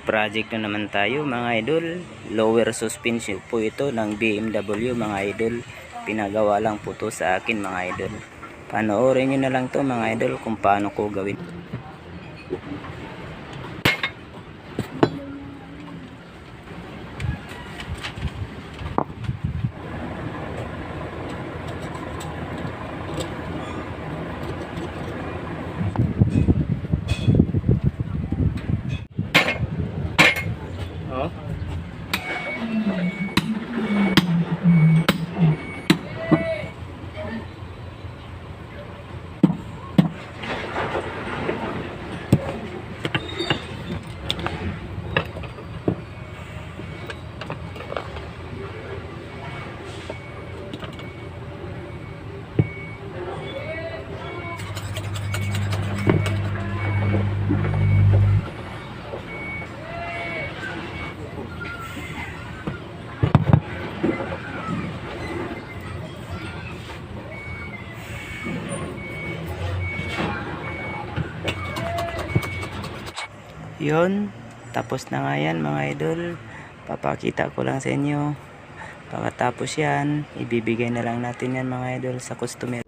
project na naman tayo mga idol. Lower suspension po ito ng BMW mga idol. Pinagawa lang po to sa akin mga idol. Panoorin nyo na lang to mga idol kung paano ko gawin. Oh. Yun, tapos na nga yan mga idol. Papakita ko lang sa inyo. Pagkatapos yan, ibibigay na lang natin yan mga idol sa customer.